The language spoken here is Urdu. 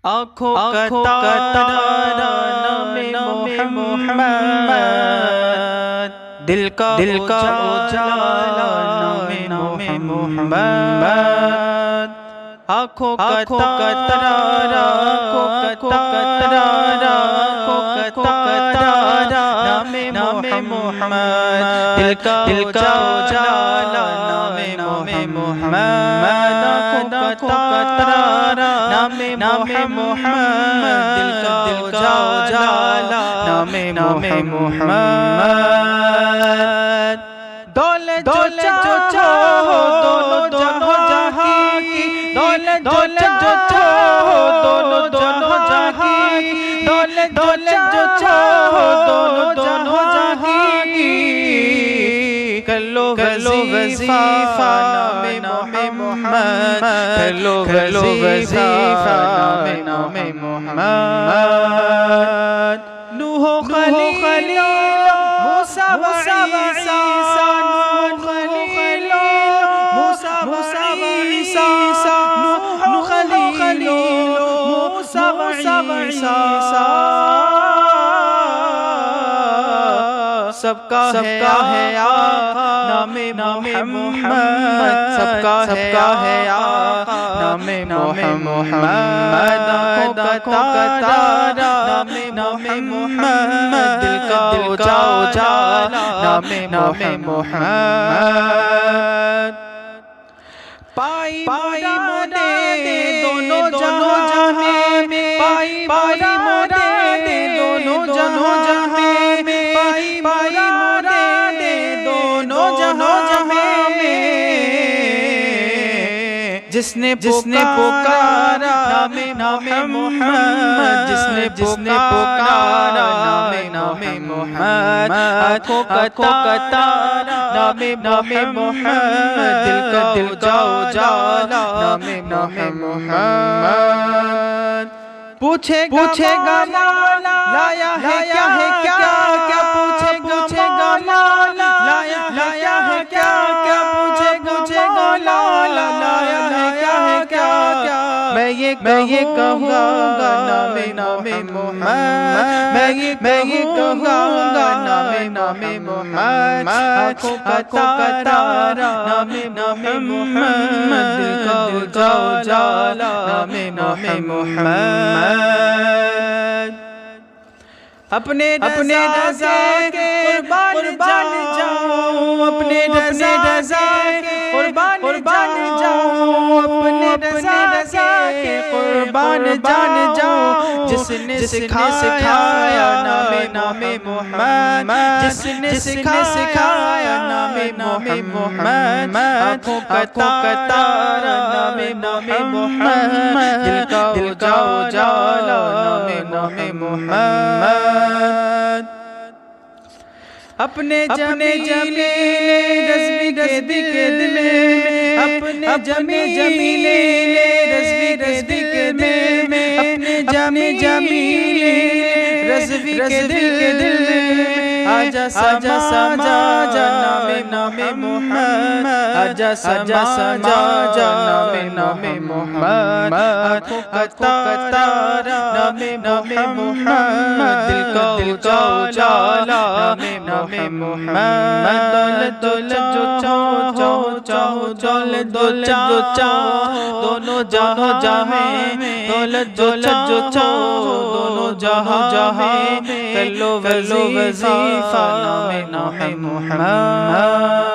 آنکھوں کا تارا نام محمد، دل کا اجالا نام محمد، آنکھوں کا تارا نام محمد، دل کا اجالا نام محمد، آنکھوں کا تارا نام محمد، دل کا اجالا نام محمد۔ دولت جو چاہو دونوں جہاں کی، دولت جو چاہو دونوں جہاں کی، دولت جو چاہو دونوں جہاں کی، کر لو وظیفہ نام محمد، کر لو وظیفہ نام محمد۔ نوح و خلیل موسیٰ و عیسیٰ، نوح و خلیل موسیٰ و عیسیٰ، نوح و خلیل موسیٰ و عیسیٰ، سب کا ہے آقا نام محمد، سب کا ہے آقا نام محمد، آنکھوں کا تارا نام محمد، دل کا اجالا نام محمد۔ پائی مرادے دونوں جہاں میں، پائی مرادے دونوں جہاں میں، پائی مرادے دونوں جہاں میں، جس نے پکارا نام محمد، جس نے پکارا نام محمد، آنکھوں کا تارا نام محمد، دل کا اجالا نام محمد۔ پوچھے گا مولا لایا ہے کیا، پوچھے گا مولا لایا ہے کیا، پوچھے گا مولا لایا ہے کیا، میں یہ کہوں گا نام محمد، میں یہ کہوں گا نام محمد، آنکھوں کا تارا نام محمد، دل کا اجالا نام محمد۔ اپنے رضا کے قربان جاؤں، اپنے رضا کے قربان جاؤں، اپنے رضا کے قربان جاؤں، جس نے سکھایا نام محمد، جس نے سکھایا نام محمد، آنکھوں کا تارا نام محمد، دل کا اجالا نام محمد۔ اپنے جمیلے رضوی کے دل میں، اپنے جمیلے رضوی کے دل میں، اپنے جمیلے رضوی کے دل میں، آجا سما جا نام محمد، آجا سما جا نام محمد، آنکھوں کا تارا نام محمد، دل کا اجالا نام محمد۔ دولت جو چاہو دولت جو چاہو دونوں جہاں میں، دولت جو چاہو دونوں جہاں میں، کر لو وظیفہ نام محمد۔